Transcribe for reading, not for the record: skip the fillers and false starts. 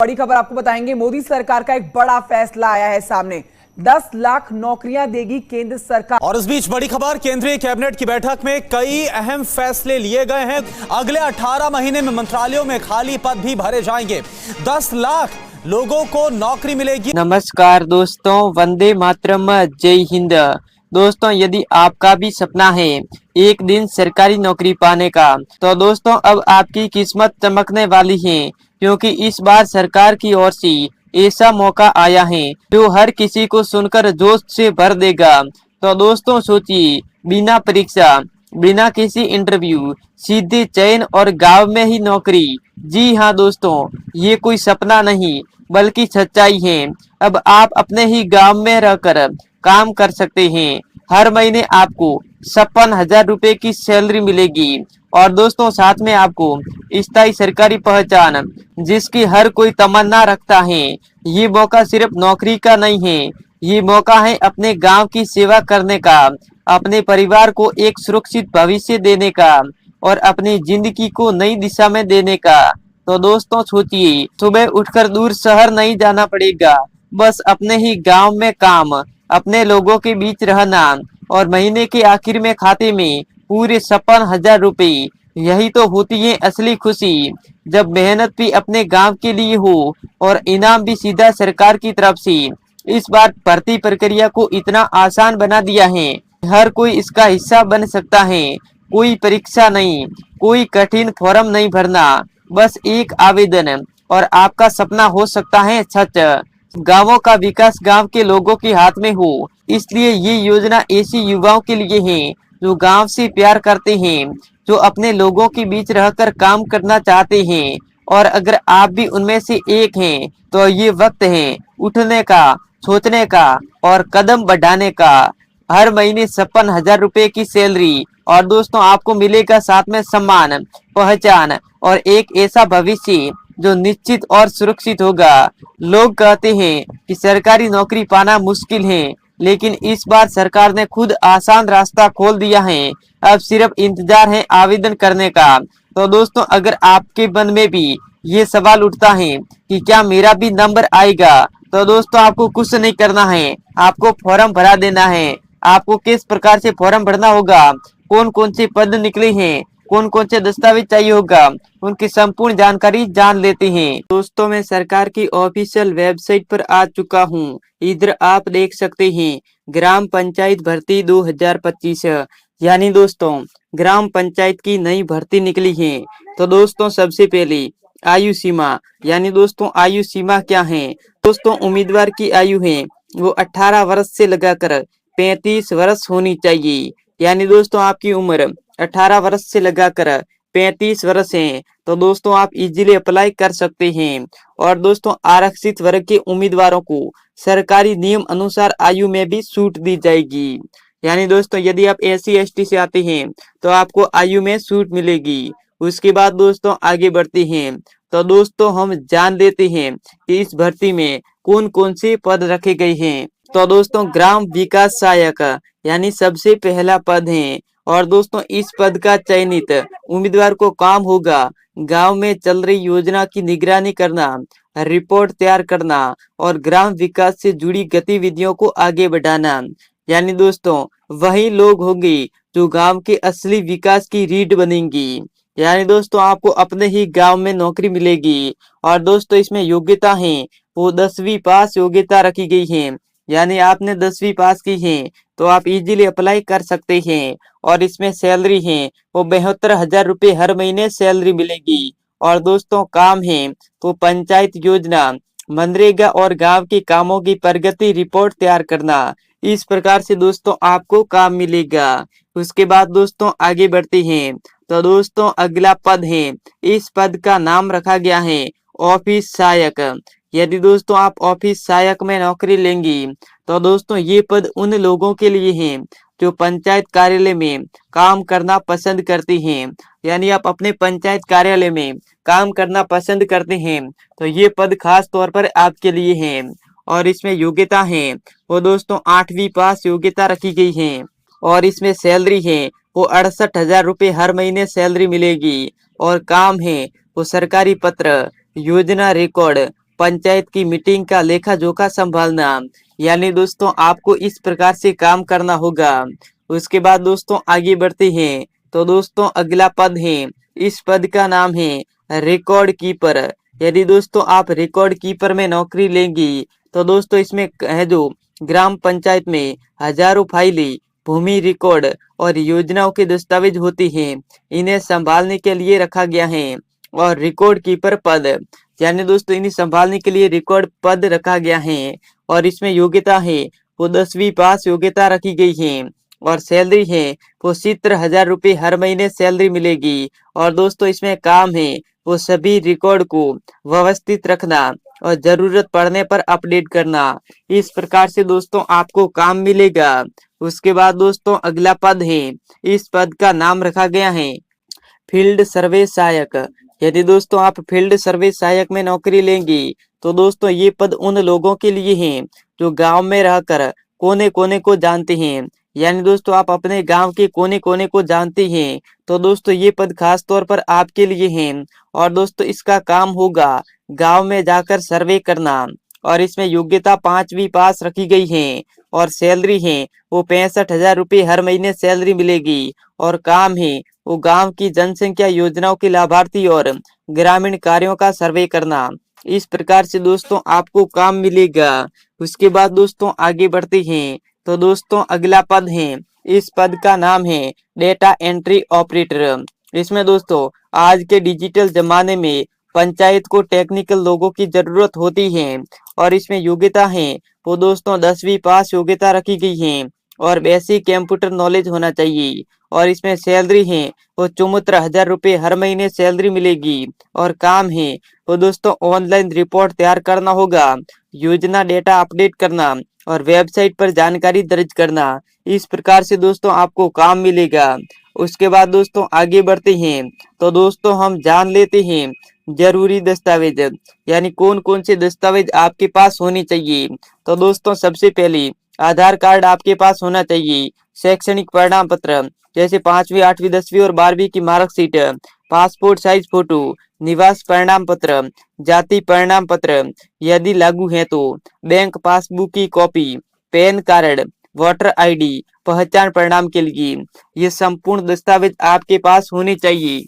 बड़ी खबर आपको बताएंगे। मोदी सरकार का एक बड़ा फैसला आया है सामने। 10 लाख नौकरियां देगी केंद्र सरकार। और इस बीच बड़ी खबर, केंद्रीय कैबिनेट की बैठक में कई अहम फैसले लिए गए हैं। अगले 18 महीने में मंत्रालयों में खाली पद भी भरे जाएंगे। 10 लाख लोगों को नौकरी मिलेगी। नमस्कार दोस्तों, वंदे मातरम, जय हिंद। दोस्तों, यदि आपका भी सपना है एक दिन सरकारी नौकरी पाने का, तो दोस्तों अब आपकी किस्मत चमकने वाली है, क्योंकि इस बार सरकार की ओर से ऐसा मौका आया है जो हर किसी को सुनकर जोश से भर देगा। तो दोस्तों सोचिए, बिना परीक्षा, बिना किसी इंटरव्यू, सीधे चयन और गांव में ही नौकरी। जी हाँ दोस्तों, ये कोई सपना नहीं बल्कि सच्चाई है। अब आप अपने ही गांव में रहकर काम कर सकते हैं। हर महीने आपको 56,000 रुपए की सैलरी मिलेगी और दोस्तों साथ में आपको स्थायी सरकारी पहचान, जिसकी हर कोई तमन्ना रखता है। ये मौका सिर्फ नौकरी का नहीं है, ये मौका है अपने गांव की सेवा करने का, अपने परिवार को एक सुरक्षित भविष्य देने का और अपनी जिंदगी को नई दिशा में देने का। तो दोस्तों सोचिए, सुबह उठकर दूर शहर नहीं जाना पड़ेगा, बस अपने ही गांव में काम, अपने लोगों के बीच रहना और महीने के आखिर में खाते में पूरे 56,000 रुपए। यही तो होती है असली खुशी, जब मेहनत भी अपने गांव के लिए हो और इनाम भी सीधा सरकार की तरफ से। इस बार भर्ती प्रक्रिया को इतना आसान बना दिया है, हर कोई इसका हिस्सा बन सकता है। कोई परीक्षा नहीं, कोई कठिन फॉर्म नहीं भरना, बस एक आवेदन और आपका सपना हो सकता है सच। गांवों का विकास गांव के लोगों के हाथ में हो, इसलिए ये योजना ऐसी युवाओं के लिए है जो गांव से प्यार करते हैं, जो अपने लोगों के बीच रहकर काम करना चाहते हैं। और अगर आप भी उनमें से एक हैं, तो ये वक्त है उठने का, सोचने का और कदम बढ़ाने का। हर महीने 56,000 रुपए की सैलरी और दोस्तों आपको मिलेगा साथ में सम्मान, पहचान और एक ऐसा भविष्य जो निश्चित और सुरक्षित होगा। लोग कहते हैं कि सरकारी नौकरी पाना मुश्किल है, लेकिन इस बार सरकार ने खुद आसान रास्ता खोल दिया है। अब सिर्फ इंतजार है आवेदन करने का। तो दोस्तों अगर आपके मन में भी ये सवाल उठता है कि क्या मेरा भी नंबर आएगा, तो दोस्तों आपको कुछ नहीं करना है, आपको फॉर्म भरा देना है। आपको किस प्रकार से फॉर्म भरना होगा, कौन कौन से पद निकले हैं, कौन कौन से दस्तावेज चाहिए होगा, उनकी संपूर्ण जानकारी जान लेते हैं। दोस्तों मैं सरकार की ऑफिशियल वेबसाइट पर आ चुका हूं। इधर आप देख सकते हैं ग्राम पंचायत भर्ती 2025, यानी दोस्तों ग्राम पंचायत की नई भर्ती निकली है। तो दोस्तों सबसे पहले आयु सीमा, यानी दोस्तों आयु सीमा क्या है। दोस्तों उम्मीदवार की आयु है वो 18 वर्ष से लगाकर 35 वर्ष होनी चाहिए। यानी दोस्तों आपकी उम्र 18 वर्ष से लगाकर 35 वर्ष है, तो दोस्तों आप इजीली अप्लाई कर सकते हैं। और दोस्तों आरक्षित वर्ग के उम्मीदवारों को सरकारी नियम अनुसार आयु में भी छूट दी जाएगी। यानी दोस्तों यदि आप SC ST से आते हैं तो आपको आयु में छूट मिलेगी। उसके बाद दोस्तों आगे बढ़ते हैं, तो दोस्तों हम जान लेते हैं कि इस भर्ती में कौन कौन से पद रखे गए हैं। तो दोस्तों ग्राम विकास सहायक यानी सबसे पहला पद है। और दोस्तों इस पद का चयनित उम्मीदवार को काम होगा गांव में चल रही योजना की निगरानी करना, रिपोर्ट तैयार करना और ग्राम विकास से जुड़ी गतिविधियों को आगे बढ़ाना। यानी दोस्तों वही लोग होंगे जो गांव के असली विकास की रीढ़ बनेंगी। यानी दोस्तों आपको अपने ही गांव में नौकरी मिलेगी। और दोस्तों इसमें योग्यता है वो 10वीं पास योग्यता रखी गई है, यानी आपने 10वीं पास की है तो आप इजीली अप्लाई कर सकते हैं। और इसमें सैलरी है वो 72,000 रुपए हर महीने सैलरी मिलेगी। और दोस्तों काम है तो पंचायत योजना, मनरेगा और गांव के कामों की प्रगति रिपोर्ट तैयार करना। इस प्रकार से दोस्तों आपको काम मिलेगा। उसके बाद दोस्तों आगे बढ़ते हैं, तो दोस्तों अगला पद है, इस पद का नाम रखा गया है ऑफिस सहायक। यदि दोस्तों आप ऑफिस सहायक में नौकरी लेंगी, तो दोस्तों ये पद उन लोगों के लिए है जो पंचायत कार्यालय में काम करना पसंद करते हैं। यानी आप अपने पंचायत कार्यालय में काम करना पसंद करते हैं तो ये पद खास तौर पर आपके लिए है। और इसमें योग्यता है वो दोस्तों 8वीं पास योग्यता रखी गई है। और इसमें सैलरी है वो 68,000 रुपए हर महीने सैलरी मिलेगी। और काम है वो सरकारी पत्र, योजना रिकॉर्ड, पंचायत की मीटिंग का लेखा जोखा संभालना, यानी दोस्तों आपको इस प्रकार से काम करना होगा। उसके बाद दोस्तों आगे बढ़ते हैं तो दोस्तों अगला पद है, इस पद का नाम है रिकॉर्ड कीपर। यदि दोस्तों आप रिकॉर्ड कीपर में नौकरी लेंगी तो दोस्तों इसमें है जो ग्राम पंचायत में हजारों फाइलें, भूमि रिकॉर्ड और योजनाओं के दस्तावेज होते हैं, इन्हें संभालने के लिए रखा गया है। और रिकॉर्ड कीपर पद यानी दोस्तों इन्हें संभालने के लिए रिकॉर्ड पद रखा गया है और इसमें योग्यता है वो 10वीं पास योग्यता रखी गई है और सैलरी है वो 70,000 रुपये हर महीने सैलरी मिलेगी। और दोस्तों इसमें काम है वो सभी रिकॉर्ड को व्यवस्थित रखना और जरूरत पड़ने पर अपडेट करना। इस प्रकार से दोस्तों आपको काम मिलेगा। उसके बाद दोस्तों अगला पद है, इस पद का नाम रखा गया है फील्ड सर्वे सहायक। यदि दोस्तों आप फील्ड सर्वे सहायक में नौकरी लेंगी तो दोस्तों ये पद उन लोगों के लिए है जो गांव में रहकर कोने कोने को जानते हैं, यानी दोस्तों आप अपने गांव के कोने कोने को जानते हैं तो दोस्तों ये पद खास तौर पर आपके लिए है। और दोस्तों इसका काम होगा गांव में जाकर सर्वे करना और इसमें योग्यता 5वीं पास रखी गई है और सैलरी है वो 65,000 रुपये हर महीने सैलरी मिलेगी। और काम है वो गांव की जनसंख्या योजनाओं के लाभार्थी और ग्रामीण कार्यों का सर्वे करना। इस प्रकार से दोस्तों आपको काम मिलेगा। उसके बाद दोस्तों आगे बढ़ते हैं तो दोस्तों अगला पद है, इस पद का नाम है डेटा एंट्री ऑपरेटर। इसमें दोस्तों आज के डिजिटल जमाने में पंचायत को टेक्निकल लोगों की जरूरत होती है और इसमें योग्यता है वो दोस्तों 10वीं पास योग्यता रखी गई है और बेसिक कंप्यूटर नॉलेज होना चाहिए। और इसमें सैलरी है वो 74,000 रुपये हर महीने सैलरी मिलेगी। और काम है वो दोस्तों ऑनलाइन रिपोर्ट तैयार करना होगा, योजना डेटा अपडेट करना और वेबसाइट पर जानकारी दर्ज करना। इस प्रकार से दोस्तों आपको काम मिलेगा। उसके बाद दोस्तों आगे बढ़ते हैं तो दोस्तों हम जान लेते हैं जरूरी दस्तावेज, यानी कौन कौन से दस्तावेज आपके पास होने चाहिए। तो दोस्तों सबसे पहले आधार कार्ड आपके पास होना चाहिए, शैक्षणिक प्रमाण पत्र जैसे 5वीं 8वीं 10वीं और 12वीं की मार्कशीट, पासपोर्ट साइज फोटो, निवास प्रमाण पत्र, जाति प्रमाण पत्र यदि लागू है तो, बैंक पासबुक की copy, pan card, voter ID पहचान प्रमाण के लिए, ये संपूर्ण दस्तावेज आपके पास होने चाहिए।